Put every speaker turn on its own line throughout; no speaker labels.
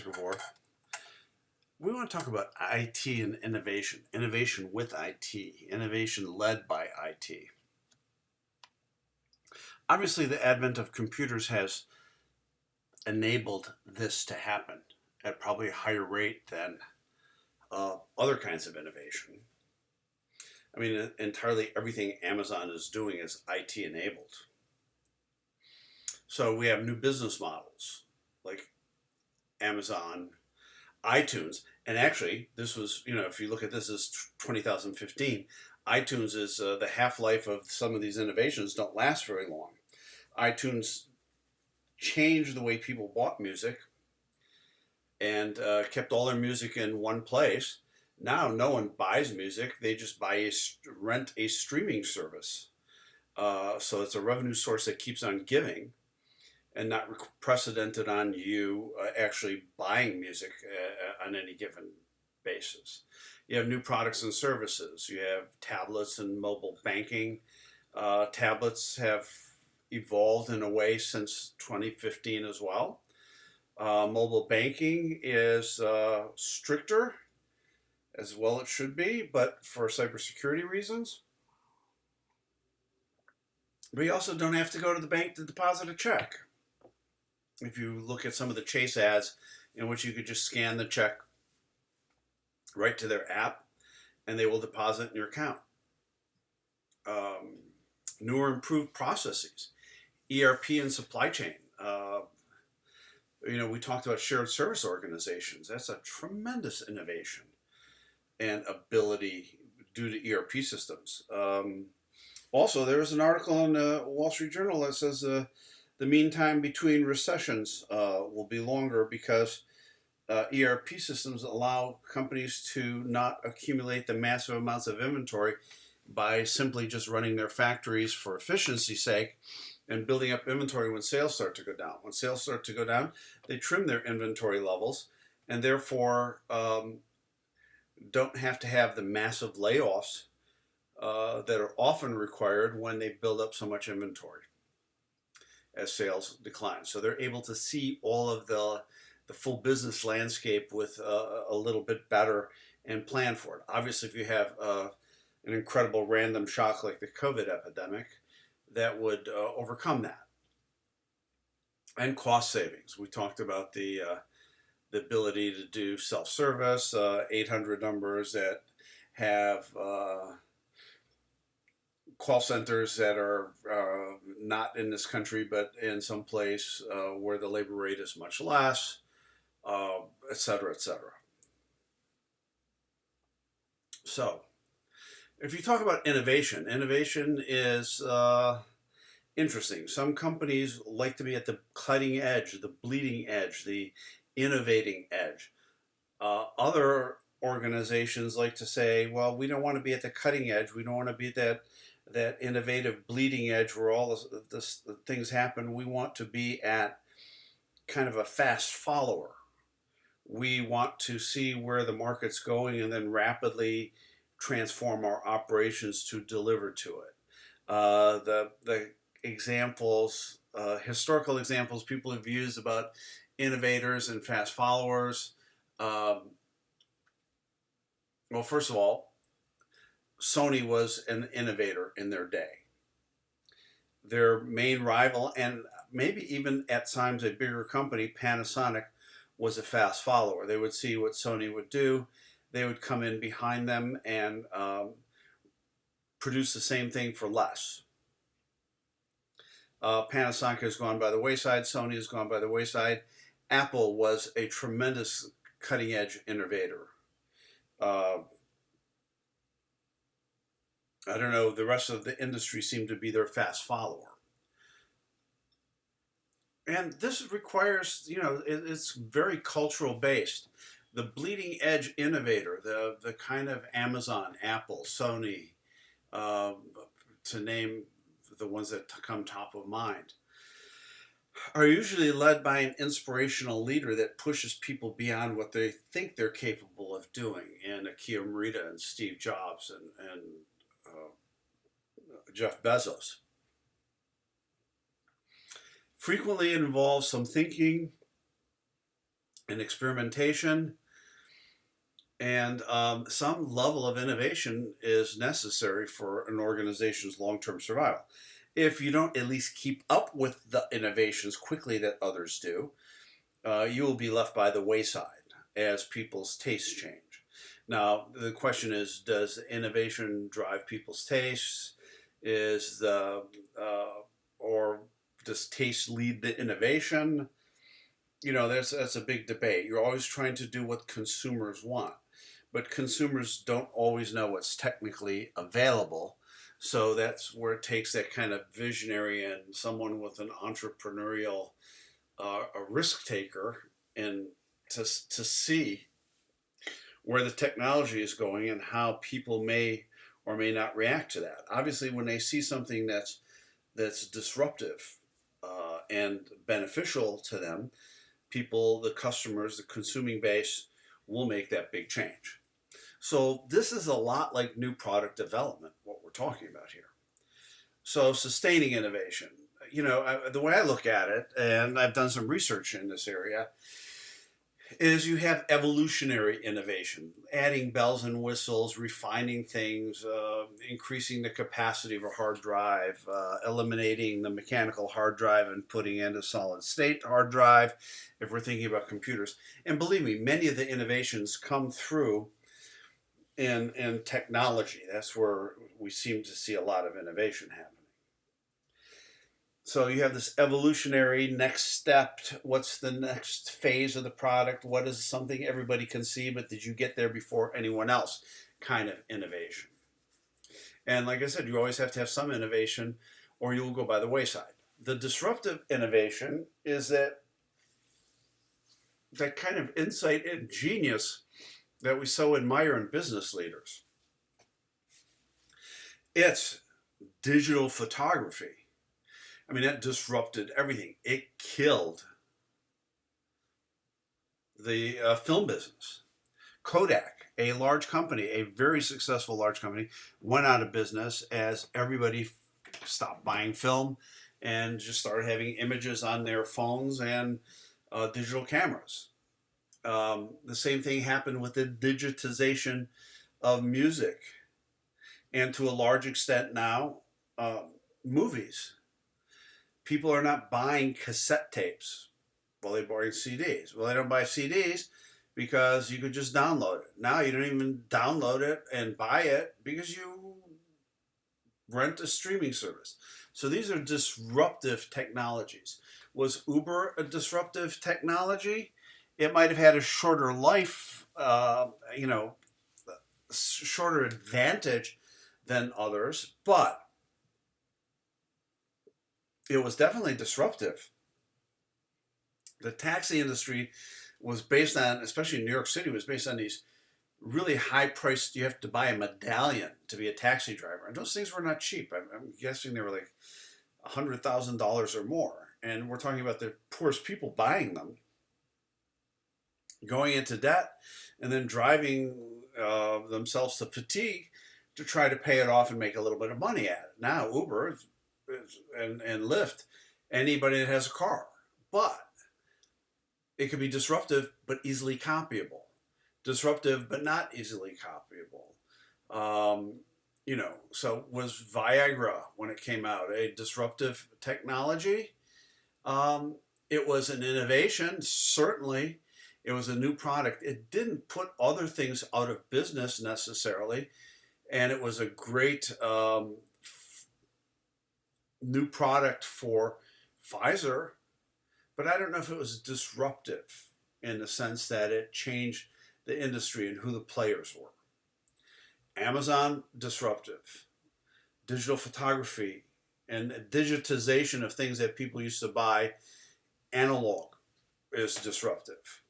and forth. We want to talk about IT and innovation, innovation with IT, innovation led by IT. Obviously, the advent of computers has enabled this to happen at probably a higher rate than other kinds of innovation. I mean, entirely everything Amazon is doing is IT enabled. So we have new business models like Amazon, iTunes, and actually, this was, if you look at this as 2015, iTunes is the half life of some of these innovations don't last very long. iTunes changed the way people bought music and kept all their music in one place. Now, no one buys music; they just rent a streaming service. So it's a revenue source that keeps on giving and not precedented on you actually buying music on any given basis. You have new products and services. You have tablets and mobile banking. Tablets have evolved in a way since 2015 as well. Mobile banking is stricter, as well it should be, but for cybersecurity reasons. But you also don't have to go to the bank to deposit a check. If you look at some of the Chase ads in which you could just scan the check right to their app and they will deposit in your account. Newer improved processes, ERP and supply chain. We talked about shared service organizations. That's a tremendous innovation and ability due to ERP systems. Also, there was an article in the Wall Street Journal that says the mean time between recessions will be longer because ERP systems allow companies to not accumulate the massive amounts of inventory by simply just running their factories for efficiency's sake and building up inventory when sales start to go down. When sales start to go down, they trim their inventory levels and therefore don't have to have the massive layoffs that are often required when they build up so much inventory as sales decline. So they're able to see all of the full business landscape with a little bit better and plan for it. Obviously, if you have an incredible random shock like the COVID epidemic, that would overcome that. And cost savings. We talked about the ability to do self-service, 800 numbers that have call centers that are not in this country, but in some place where the labor rate is much less, et cetera, et cetera. So, if you talk about innovation, innovation is interesting. Some companies like to be at the cutting edge, the bleeding edge, the innovating edge. Other organizations like to say, well, we don't want to be at the cutting edge. We don't want to be that innovative bleeding edge where all the things happen. We want to be at kind of a fast follower. We want to see where the market's going and then rapidly transform our operations to deliver to it. The examples, historical examples people have used about innovators and fast followers. Well, first of all, Sony was an innovator in their day. Their main rival, and maybe even at times a bigger company, Panasonic, was a fast follower. They would see what Sony would do. They would come in behind them and produce the same thing for less. Panasonic has gone by the wayside. Sony has gone by the wayside. Apple was a tremendous cutting-edge innovator. I don't know, the rest of the industry seemed to be their fast follower. And this requires, it's very cultural based. The bleeding edge innovator, the kind of Amazon, Apple, Sony, to name the ones that come top of mind, are usually led by an inspirational leader that pushes people beyond what they think they're capable of doing. And Akio Morita and Steve Jobs and Jeff Bezos. Frequently it involves some thinking and experimentation, and some level of innovation is necessary for an organization's long-term survival. If you don't at least keep up with the innovations quickly that others do, you will be left by the wayside as people's tastes change. Now, the question is, does innovation drive people's tastes? Is the or does taste lead to innovation? That's a big debate. You're always trying to do what consumers want, but consumers don't always know what's technically available. So that's where it takes that kind of visionary and someone with an entrepreneurial, a risk taker, and to see where the technology is going and how people may or may not react to that. Obviously, when they see something that's disruptive and beneficial to them, people, the customers, the consuming base will make that big change. So this is a lot like new product development, what we're talking about here. So sustaining innovation, the way I look at it, and I've done some research in this area, is you have evolutionary innovation, adding bells and whistles, refining things, increasing the capacity of a hard drive, eliminating the mechanical hard drive and putting in a solid state hard drive, if we're thinking about computers. And believe me, many of the innovations come through in technology. That's where we seem to see a lot of innovation happening. So you have this evolutionary next step. What's the next phase of the product? What is something everybody can see, but did you get there before anyone else? Kind of innovation. And like I said, you always have to have some innovation or you will go by the wayside. The disruptive innovation is that kind of insight and genius that we so admire in business leaders. It's digital photography. I mean, that disrupted everything. It killed the film business. Kodak, a large company, a very successful large company, went out of business as everybody stopped buying film and just started having images on their phones and digital cameras. The same thing happened with the digitization of music, and to a large extent now, movies. People are not buying cassette tapes. Well, they're buying CDs. Well, they don't buy CDs because you could just download it. Now you don't even download it and buy it because you rent a streaming service. So these are disruptive technologies. Was Uber a disruptive technology? It might have had a shorter life, shorter advantage than others, but it was definitely disruptive. The taxi industry was based on, especially in New York City, was based on these really high priced, you have to buy a medallion to be a taxi driver. And those things were not cheap. I'm guessing they were like $100,000 or more. And we're talking about the poorest people buying them, going into debt, and then driving themselves to fatigue to try to pay it off and make a little bit of money at it. Now, Uber and Lyft, anybody that has a car. But it could be disruptive but easily copyable. Disruptive but not easily copyable. So was Viagra, when it came out, a disruptive technology? It was an innovation, certainly. It was a new product. It didn't put other things out of business necessarily. And it was a great new product for Pfizer, but I don't know if it was disruptive in the sense that it changed the industry and who the players were. Amazon, disruptive. Digital photography and digitization of things that people used to buy analog is disruptive.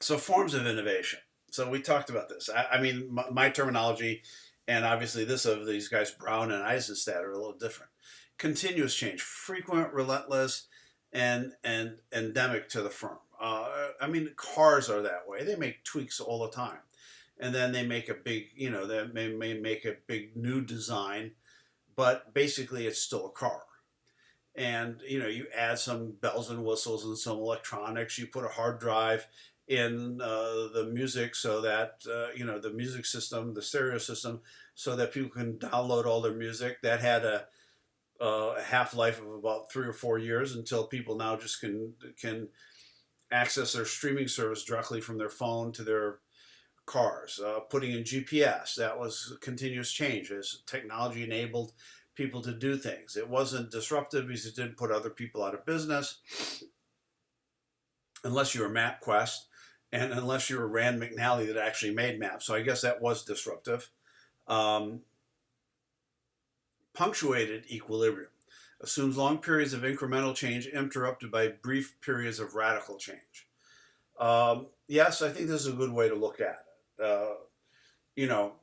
So forms of innovation. So we talked about this. I mean, my terminology, and obviously this of these guys, Brown and Eisenstadt, are a little different. Continuous change, frequent, relentless, and endemic to the firm. Cars are that way. They make tweaks all the time. And then they make a big, they may make a big new design, but basically it's still a car. and you add some bells and whistles and some electronics. You put a hard drive in the music so that the music system, the stereo system, so that people can download all their music. That had a half life of about 3 or 4 years until people now just can access their streaming service directly from their phone to their cars. Putting in GPS, that was continuous change as technology enabled people to do things. It wasn't disruptive because it didn't put other people out of business, unless you were MapQuest and unless you were Rand McNally that actually made maps. So I guess that was disruptive. Um, Punctuated equilibrium assumes long periods of incremental change interrupted by brief periods of radical change. Yes, I think this is a good way to look at it. You know,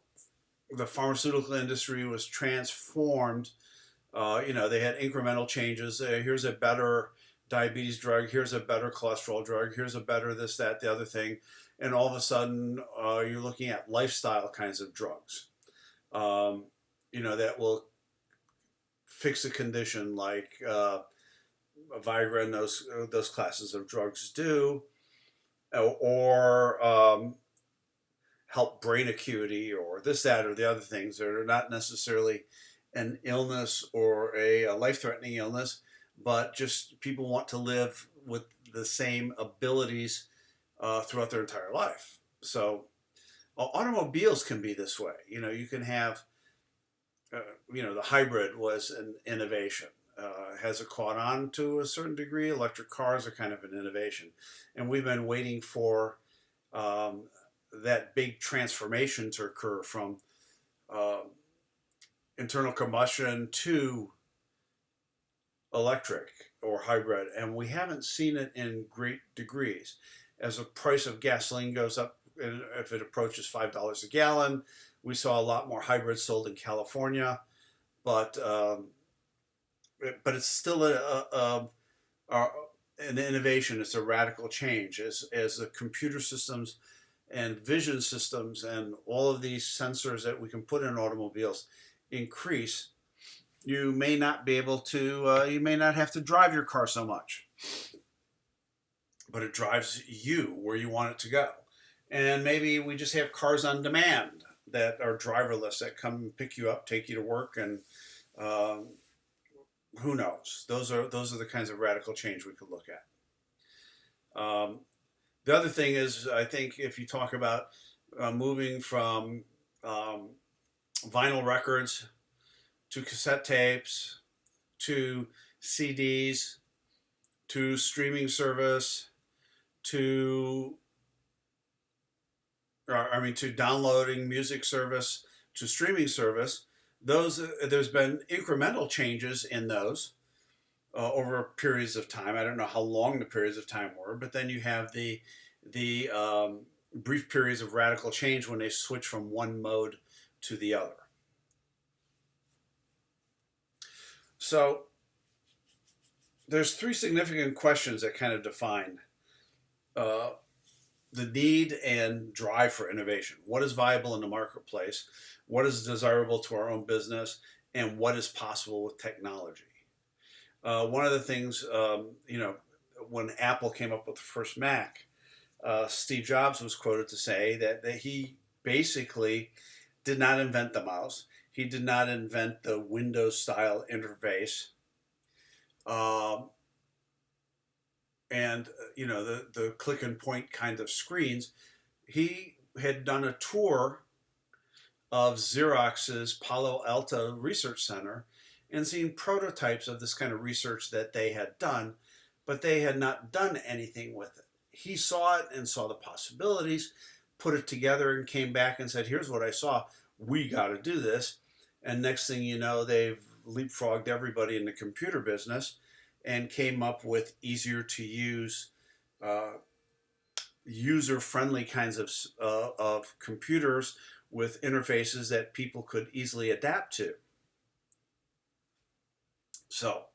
the pharmaceutical industry was transformed. They had incremental changes. Here's a better diabetes drug. Here's a better cholesterol drug. Here's a better this, that, the other thing. And all of a sudden, you're looking at lifestyle kinds of drugs, that will fix a condition like Viagra and those classes of drugs do, or help brain acuity, or this, that, or the other things that are not necessarily an illness or a life-threatening illness, but just people want to live with the same abilities throughout their entire life. So automobiles can be this way. You can have, the hybrid was an innovation. Has it caught on to a certain degree? Electric cars are kind of an innovation. And we've been waiting for that big transformation to occur from internal combustion to electric or hybrid, and we haven't seen it in great degrees. As the price of gasoline goes up, if it approaches $5 a gallon, we saw a lot more hybrids sold in California, but it's still an innovation. It's a radical change as the computer systems and vision systems and all of these sensors that we can put in automobiles increase. You may not be able to, you may not have to drive your car so much, but it drives you where you want it to go. And maybe we just have cars on demand that are driverless that come and pick you up, take you to work, and who knows? Those are the kinds of radical change we could look at. The other thing is, I think if you talk about moving from vinyl records to cassette tapes to CDs to streaming service to downloading music service to streaming service, there's been incremental changes in those over periods of time. I don't know how long the periods of time were, but then you have the brief periods of radical change when they switch from one mode to the other. So there's three significant questions that kind of define the need and drive for innovation. What is viable in the marketplace? What is desirable to our own business? And what is possible with technology? One of the things, when Apple came up with the first Mac, Steve Jobs was quoted to say that he basically did not invent the mouse. He did not invent the Windows-style interface. The click and point kind of screens. He had done a tour of Xerox's Palo Alto Research Center and seen prototypes of this kind of research that they had done, but they had not done anything with it. He saw it and saw the possibilities, put it together and came back and said, here's what I saw. We got to do this. And next thing you know, they've leapfrogged everybody in the computer business and came up with easier to use, user-friendly kinds of computers with interfaces that people could easily adapt to. So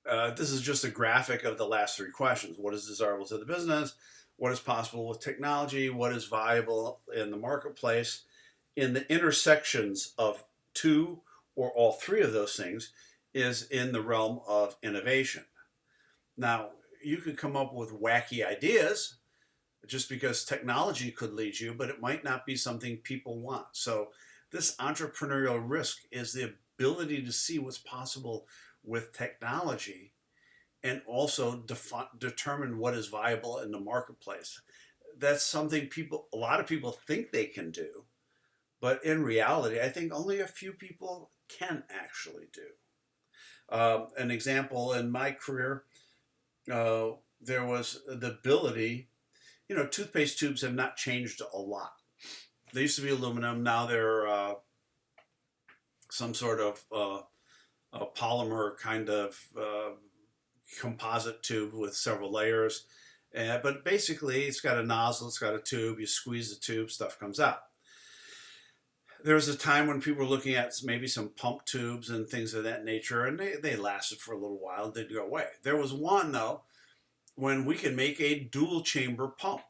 this is just a graphic of the last three questions. What is desirable to the business? What is possible with technology? What is viable in the marketplace? In the intersections of two or all three of those things is in the realm of innovation. Now, you could come up with wacky ideas just because technology could lead you, but it might not be something people want. So, this entrepreneurial risk is the ability to see what's possible with technology and also determine what is viable in the marketplace. That's something a lot of people think they can do, but in reality, I think only a few people can actually do. An example in my career, uh, there was the ability, toothpaste tubes have not changed a lot. They used to be aluminum, now they're some sort of a polymer kind of composite tube with several layers. But basically, it's got a nozzle, it's got a tube, you squeeze the tube, stuff comes out. There was a time when people were looking at maybe some pump tubes and things of that nature, and they lasted for a little while and didn't go away. There was one, though, when we can make a dual chamber pump.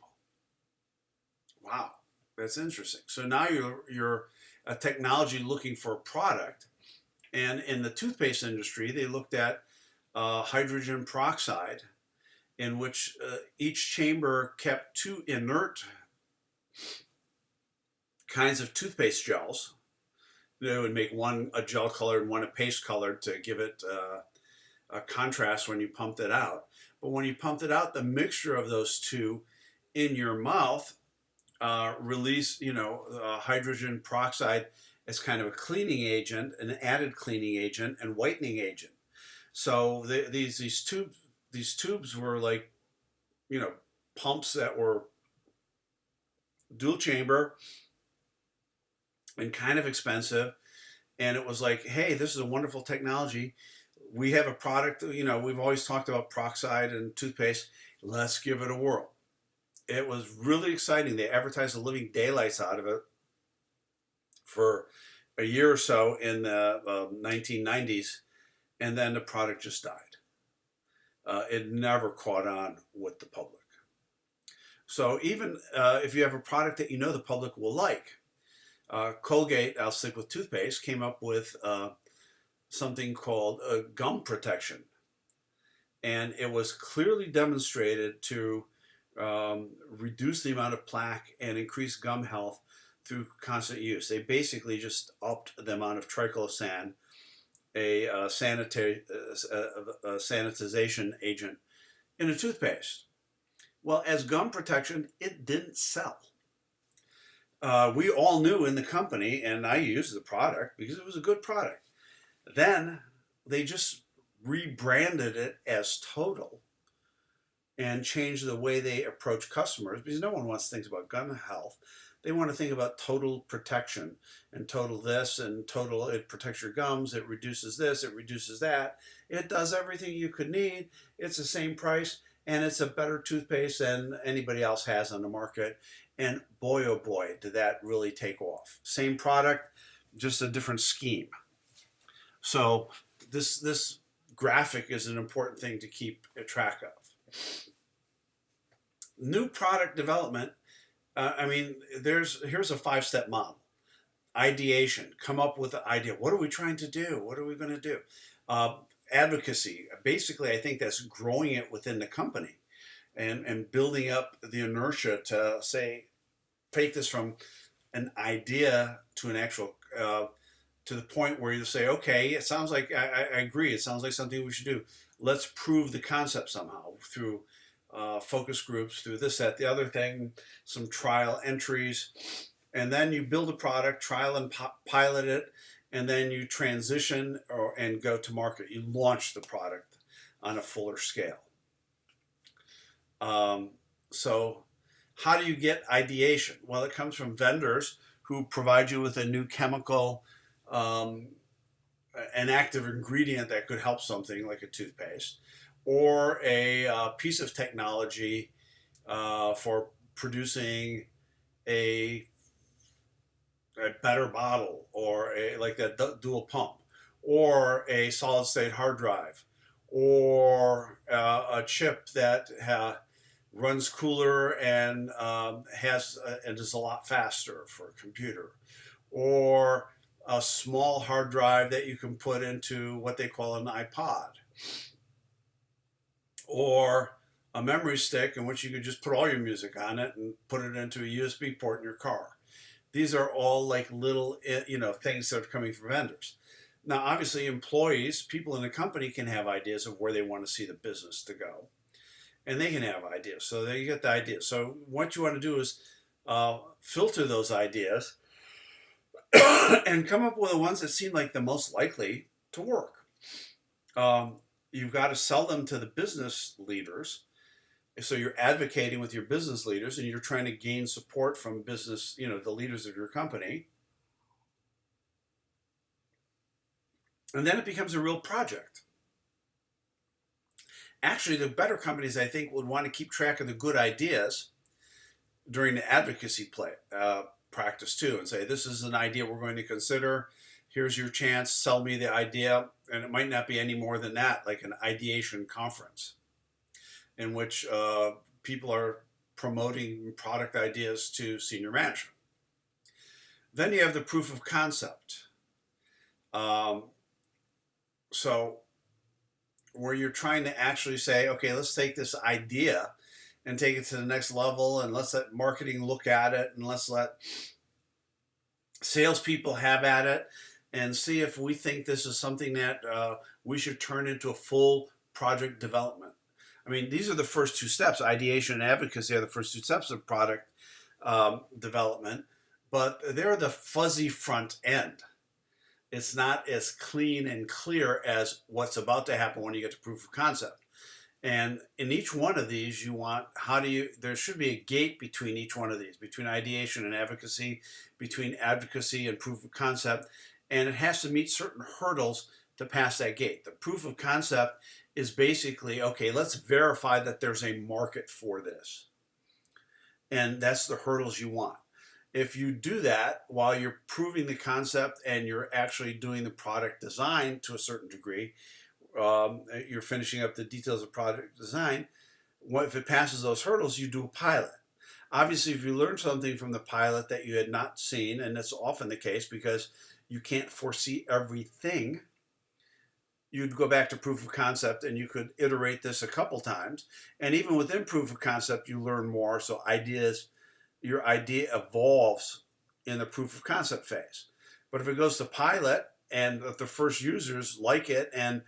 Wow, that's interesting. So now you're a technology looking for a product, and in the toothpaste industry, they looked at hydrogen peroxide, in which each chamber kept two inert kinds of toothpaste gels. They would make one a gel colored and one a paste colored to give it a contrast when you pumped it out. But when you pumped it out, the mixture of those two in your mouth release, hydrogen peroxide as kind of a cleaning agent, an added cleaning agent, and whitening agent. So these tubes were like, pumps that were dual chamber and kind of expensive. And it was like, hey, this is a wonderful technology. We have a product, we've always talked about peroxide and toothpaste. Let's give it a whirl. It was really exciting. They advertised the living daylights out of it for a year or so in the 1990s, and then the product just died. It never caught on with the public. So even if you have a product that the public will like, Colgate, I'll stick with toothpaste, came up with something called gum protection. And it was clearly demonstrated to reduce the amount of plaque and increase gum health through constant use. They basically just upped the amount of triclosan, a sanitization agent, in a toothpaste. Well, as gum protection, it didn't sell. We all knew in the company, and I used the product because it was a good product. Then they just rebranded it as Total and changed the way they approach customers, because no one wants to think about gum health. They want to think about total protection and total this and total, it protects your gums, it reduces this, it reduces that. It does everything you could need. It's the same price, and it's a better toothpaste than anybody else has on the market. And boy, oh boy, did that really take off. Same product, just a different scheme. So this graphic is an important thing to keep track of. New product development. Here's a 5-step model. Ideation. Come up with an idea. What are we trying to do? What are we going to do? Advocacy. Basically, I think that's growing it within the company and building up the inertia to say, take this from an idea to an actual, to the point where you say, okay, it sounds like, I agree, it sounds like something we should do. Let's prove the concept somehow through focus groups, through this, that, the other thing, some trial entries. And then you build a product, trial and pilot it, and then you transition and go to market. You launch the product on a fuller scale. So how do you get ideation? Well, it comes from vendors who provide you with a new chemical, an active ingredient that could help something like a toothpaste, or a piece of technology for producing a better bottle, or like that dual pump, or a solid state hard drive, or a chip that runs cooler and and is a lot faster for a computer, or a small hard drive that you can put into what they call an iPod, or a memory stick in which you could just put all your music on it and put it into a USB port in your car. These are all like little, things that are coming from vendors. Now, obviously, employees, people in the company can have ideas of where they want to see the business to go, and they can have ideas. So they get the idea. So what you want to do is filter those ideas and come up with the ones that seem like the most likely to work. Um, you've got to sell them to the business leaders. So you're advocating with your business leaders, and you're trying to gain support from business, the leaders of your company. And then it becomes a real project. Actually, the better companies, I think, would want to keep track of the good ideas during the advocacy practice too, and say, this is an idea we're going to consider. Here's your chance. Sell me the idea. And it might not be any more than that, like an ideation conference in which people are promoting product ideas to senior management. Then you have the proof of concept. So where you're trying to actually say, okay, let's take this idea and take it to the next level, and let's let marketing look at it, and let's let salespeople have at it, and see if we think this is something that we should turn into a full project development. I mean, these are the first two steps. Ideation and advocacy are the first two steps of product development, but they're the fuzzy front end. It's not as clean and clear as what's about to happen when you get to proof of concept. And in each one of these, there should be a gate between each one of these, between ideation and advocacy, between advocacy and proof of concept, and it has to meet certain hurdles to pass that gate. The proof of concept is basically, okay, let's verify that there's a market for this. And that's the hurdles you want. If you do that while you're proving the concept and you're actually doing the product design to a certain degree, you're finishing up the details of product design. If it passes those hurdles, you do a pilot. Obviously, if you learn something from the pilot that you had not seen, and that's often the case because you can't foresee everything, you'd go back to proof of concept and you could iterate this a couple times. And even within proof of concept, you learn more. So your idea evolves in the proof of concept phase. But if it goes to pilot and if the first users like it and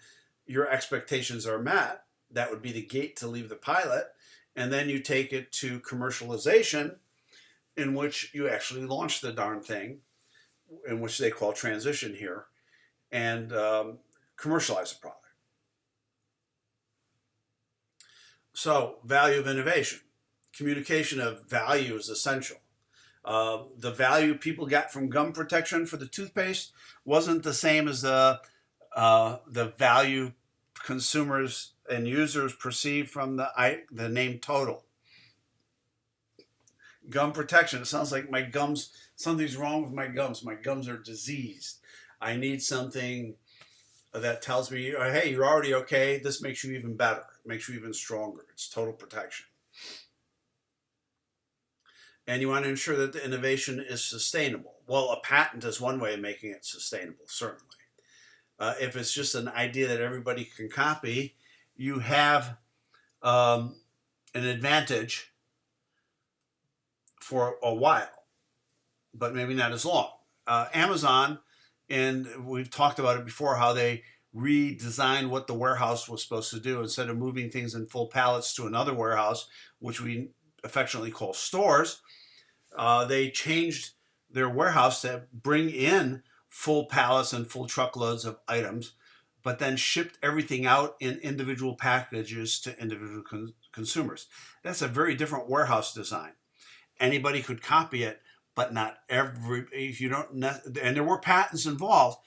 your expectations are met, that would be the gate to leave the pilot. And then you take it to commercialization, in which you actually launch the darn thing, in which they call transition here, and commercialize the product. So, value of innovation. Communication of value is essential. The value people got from gum protection for the toothpaste wasn't the same as the value consumers and users perceive from the name Total. Gum protection. It sounds like something's wrong with my gums. My gums are diseased. I need something that tells me, hey, you're already okay. This makes you even better. It makes you even stronger. It's total protection. And you want to ensure that the innovation is sustainable. Well, a patent is one way of making it sustainable, certainly. If it's just an idea that everybody can copy, you have an advantage for a while, but maybe not as long. Amazon, and we've talked about it before, how they redesigned what the warehouse was supposed to do. Instead of moving things in full pallets to another warehouse, which we affectionately call stores, they changed their warehouse to bring in full pallets and full truckloads of items, but then shipped everything out in individual packages to individual consumers. That's a very different warehouse design. Anybody could copy it, but not every. If you don't, and there were patents involved,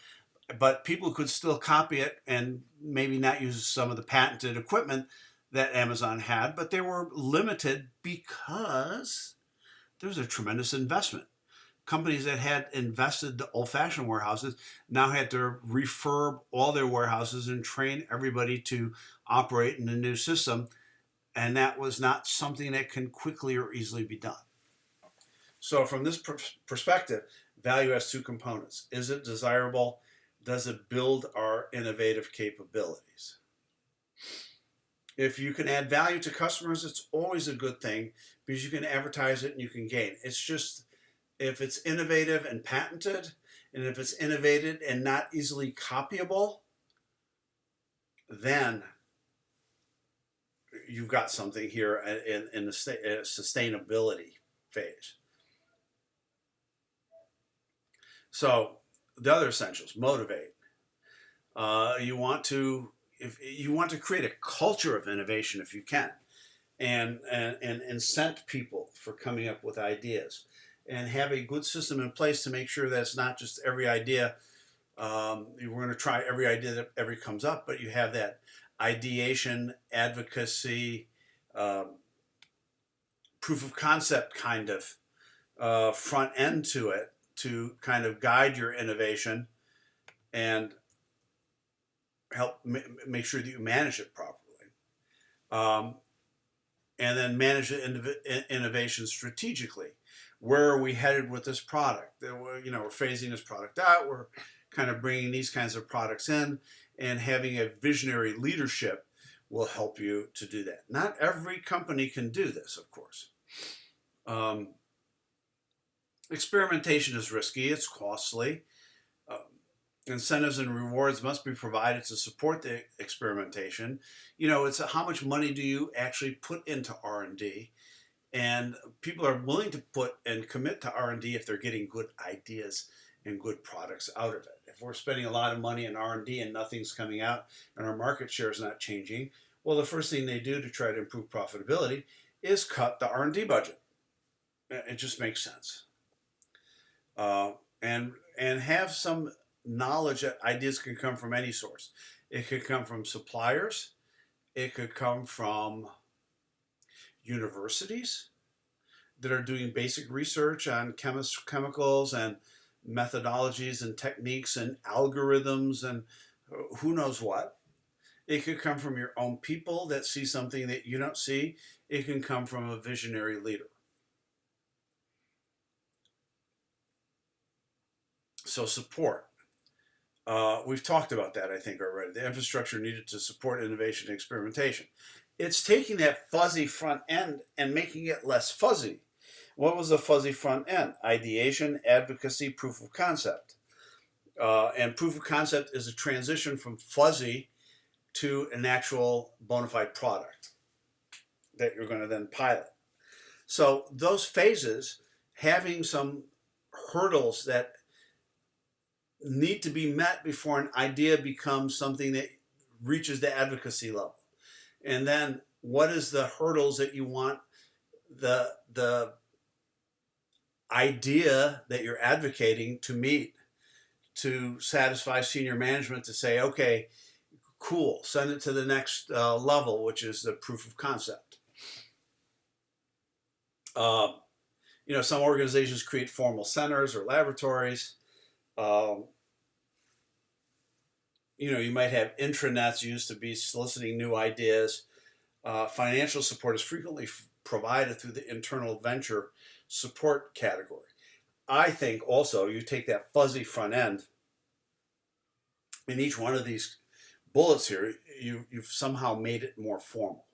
but people could still copy it and maybe not use some of the patented equipment that Amazon had, but they were limited because there was a tremendous investment. Companies that had invested the old-fashioned warehouses now had to refurb all their warehouses and train everybody to operate in the new system, and that was not something that can quickly or easily be done. So from this perspective, value has two components. Is it desirable? Does it build our innovative capabilities? If you can add value to customers, it's always a good thing because you can advertise it and you can gain. It's just if it's innovative and patented, and if it's innovated and not easily copyable, then you've got something here in the sustainability phase. So the other essentials: motivate. You want to if you want to create a culture of innovation if you can, and incent people for coming up with ideas, and have a good system in place to make sure that it's not just every idea. We're going to try every idea that ever comes up, but you have that ideation, advocacy, proof of concept kind of front end to it to kind of guide your innovation and help make sure that you manage it properly. And then manage the innovation strategically. Where are we headed with this product? We're phasing this product out. We're kind of bringing these kinds of products in, and having a visionary leadership will help you to do that. Not every company can do this, of course. Experimentation is risky. It's costly. Incentives and rewards must be provided to support the experimentation. It's how much money do you actually put into R&D, and people are willing to put and commit to R&D if they're getting good ideas and good products out of it. If we're spending a lot of money in R&D and nothing's coming out and our market share is not changing, well, the first thing they do to try to improve profitability is cut the R&D budget. It just makes sense. And have some knowledge that ideas can come from any source. It could come from suppliers. It could come from universities that are doing basic research on chemicals and methodologies and techniques and algorithms and who knows what. It could come from your own people that see something that you don't see. It can come from a visionary leader. So support. We've talked about that, I think, already. The infrastructure needed to support innovation and experimentation. It's taking that fuzzy front end and making it less fuzzy. What was the fuzzy front end? Ideation, advocacy, proof of concept. And proof of concept is a transition from fuzzy to an actual bona fide product that you're going to then pilot. So those phases, having some hurdles that need to be met before an idea becomes something that reaches the advocacy level. And then what is the hurdles that you want the idea that you're advocating to meet to satisfy senior management to say, okay, cool, send it to the next level, which is the proof of concept. Some organizations create formal centers or laboratories. You might have intranets used to be soliciting new ideas. Financial support is frequently provided through the internal venture support category. I think also you take that fuzzy front end. In each one of these bullets here, you've somehow made it more formal.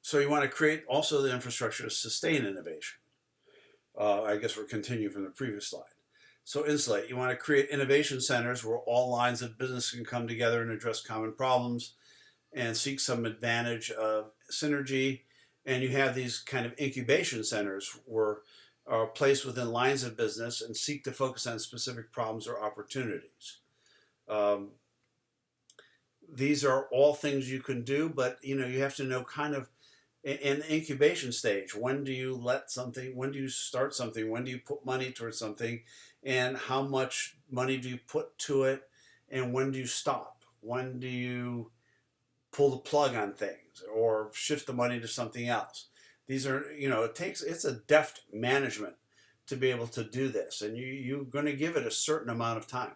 So you want to create also the infrastructure to sustain innovation. I guess we're continuing from the previous slide. So insulate, you want to create innovation centers where all lines of business can come together and address common problems and seek some advantage of synergy. And you have these kind of incubation centers where are placed within lines of business and seek to focus on specific problems or opportunities. These are all things you can do, but you have to know kind of in the incubation stage, when do you start something, when do you put money towards something, and how much money do you put to it, and when do you stop? When do you pull the plug on things or shift the money to something else? These are, it's a deft management to be able to do this, and you're going to give it a certain amount of time.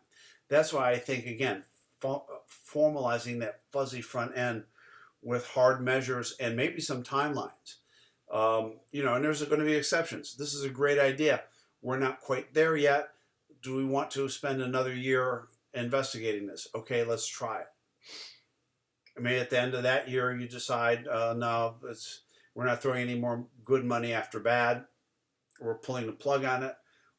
That's why I think, again, formalizing that fuzzy front end with hard measures and maybe some timelines And there's going to be exceptions. This is a great idea. We're not quite there yet. Do we want to spend another year investigating this? Okay, let's try it. Maybe at the end of that year, you decide, no, we're not throwing any more good money after bad. We're pulling the plug on it.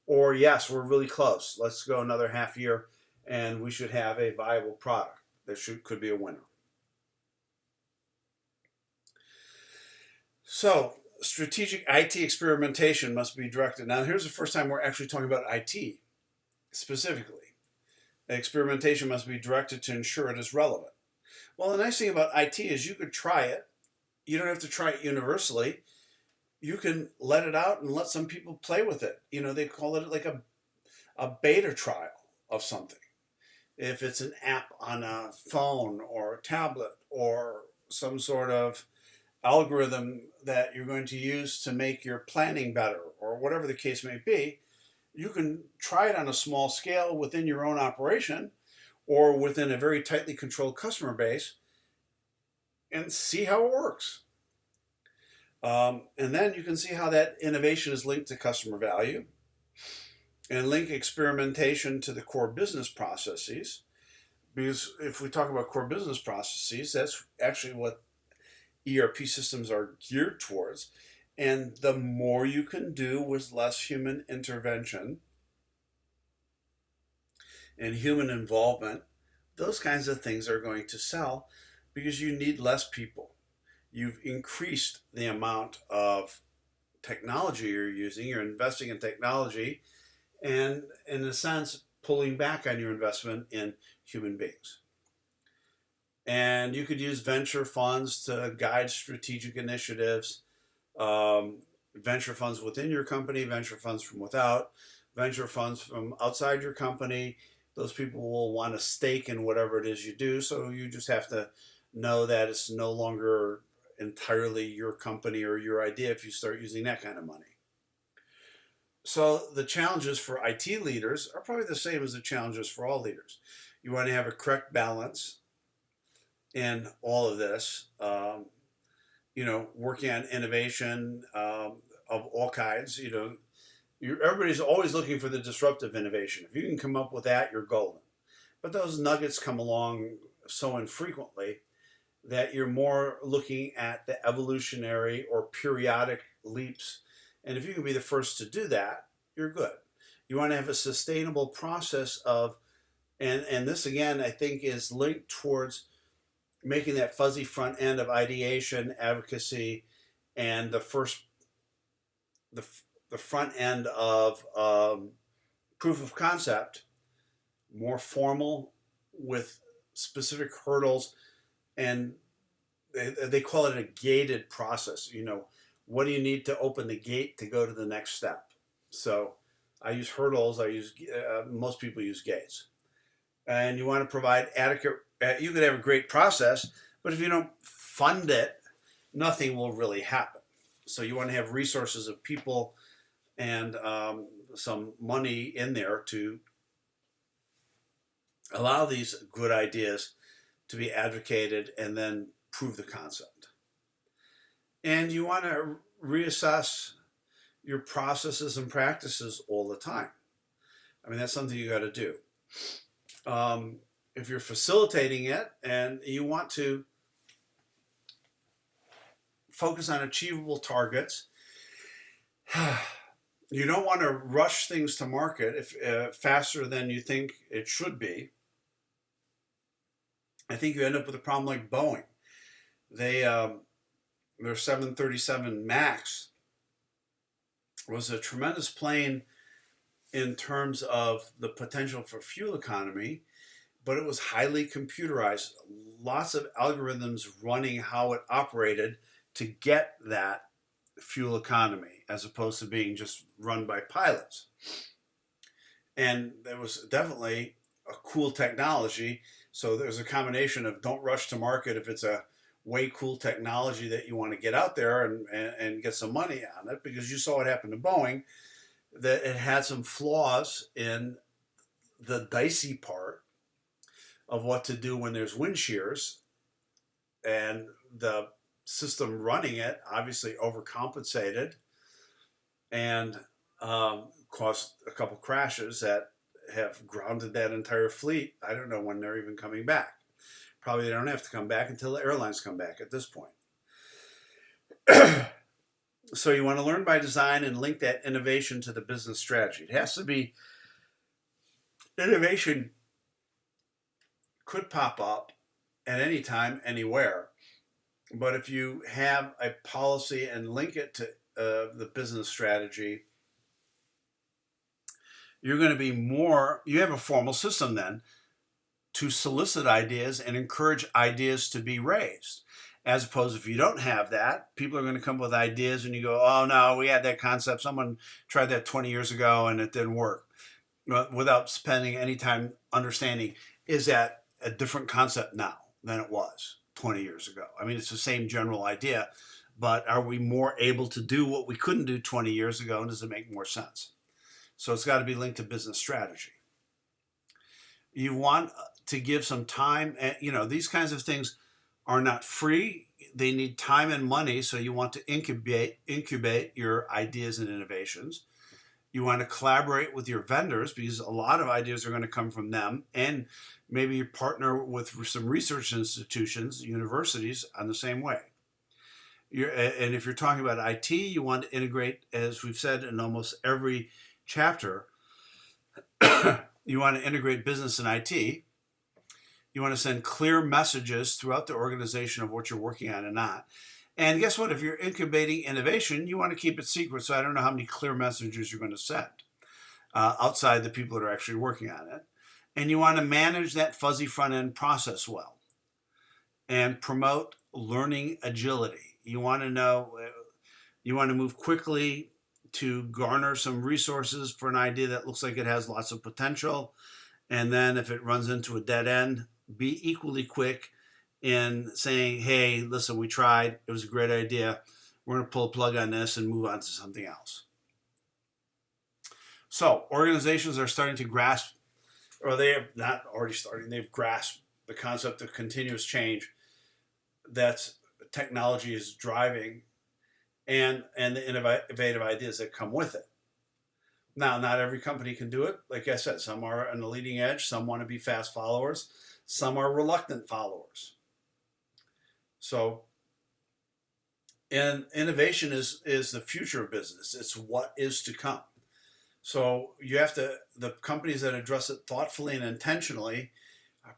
Or yes, we're really close. Let's go another half year, and we should have a viable product that could be a winner. So, strategic IT experimentation must be directed. Now, here's the first time we're actually talking about IT specifically. Experimentation must be directed to ensure it is relevant. Well, the nice thing about IT is you could try it. You don't have to try it universally. You can let it out and let some people play with it. They call it like a beta trial of something. If it's an app on a phone or a tablet or some sort of algorithm that you're going to use to make your planning better or whatever the case may be, you can try it on a small scale within your own operation or within a very tightly controlled customer base and see how it works. And then you can see how that innovation is linked to customer value and link experimentation to the core business processes. Because if we talk about core business processes, that's actually what ERP systems are geared towards. And the more you can do with less human intervention and human involvement, those kinds of things are going to sell because you need less people. You've increased the amount of technology you're using. You're investing in technology and, in a sense, pulling back on your investment in human beings. And you could use venture funds to guide strategic initiatives, venture funds within your company, venture funds from without, venture funds from outside your company. Those people will want a stake in whatever it is you do. So you just have to know that it's no longer entirely your company or your idea if you start using that kind of money. So the challenges for IT leaders are probably the same as the challenges for all leaders. You want to have a correct balance in all of this, working on innovation of all kinds. Everybody's always looking for the disruptive innovation. If you can come up with that, you're golden. But those nuggets come along so infrequently that you're more looking at the evolutionary or periodic leaps. And if you can be the first to do that, you're good. You want to have a sustainable process of, and this again, I think is linked towards making that fuzzy front end of ideation, advocacy, and the front end of proof of concept, more formal with specific hurdles, and they call it a gated process. What do you need to open the gate to go to the next step? So I use hurdles. Most people use gates. And you want to provide adequate, you could have a great process, but if you don't fund it, nothing will really happen. So you want to have resources of people and some money in there to allow these good ideas to be advocated and then prove the concept. And you want to reassess your processes and practices all the time. That's something you got to do. If you're facilitating it and you want to focus on achievable targets, you don't want to rush things to market faster than you think it should be. I think you end up with a problem like Boeing. Their 737 MAX was a tremendous plane in terms of the potential for fuel economy, but it was highly computerized. Lots of algorithms running how it operated to get that fuel economy, as opposed to being just run by pilots. And there was definitely a cool technology. So there's a combination of don't rush to market if it's a way cool technology that you want to get out there and get some money on it, because you saw what happened to Boeing, that it had some flaws in the dicey part of what to do when there's wind shears, and the system running it obviously overcompensated and caused a couple crashes that have grounded that entire fleet. I don't know when they're even coming back. Probably they don't have to come back until the airlines come back at this point. So you want to learn by design and link that innovation to the business strategy. It has to be innovation could pop up at any time, anywhere. But if you have a policy and link it to the business strategy, you're going to be more, you have a formal system then to solicit ideas and encourage ideas to be raised. As opposed, if you don't have that, people are going to come up with ideas and you go, oh no, we had that concept. Someone tried that 20 years ago and it didn't work. Without spending any time understanding, is that a different concept now than it was 20 years ago? I mean, it's the same general idea, but are we more able to do what we couldn't do 20 years ago, and does it make more sense? So it's got to be linked to business strategy. You want to give some time, and these kinds of things are not free. They need time and money, so you want to incubate your ideas and innovations. You want to collaborate with your vendors because a lot of ideas are going to come from them, and maybe you partner with some research institutions, universities, on the same way. And if you're talking about IT, you want to integrate, as we've said in almost every chapter, you want to integrate business and IT. You want to send clear messages throughout the organization of what you're working on and not. And guess what? If you're incubating innovation, you want to keep it secret. So I don't know how many clear messages you're going to send outside the people that are actually working on it. And you want to manage that fuzzy front end process well and promote learning agility. You want to know, you want to move quickly to garner some resources for an idea that looks like it has lots of potential. And then if it runs into a dead end, be equally quick in saying, hey, listen, we tried. It was a great idea. We're going to pull a plug on this and move on to something else. So organizations are starting to grasp, or they have not already starting, they've grasped the concept of continuous change that technology is driving and the innovative ideas that come with it. Now, not every company can do it. Like I said, some are on the leading edge. Some want to be fast followers. Some are reluctant followers. So, and innovation is the future of business. It's what is to come. So you have to, the companies that address it thoughtfully and intentionally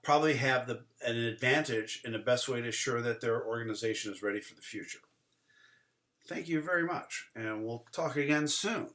probably have an advantage in the best way to ensure that their organization is ready for the future. Thank you very much, and we'll talk again soon.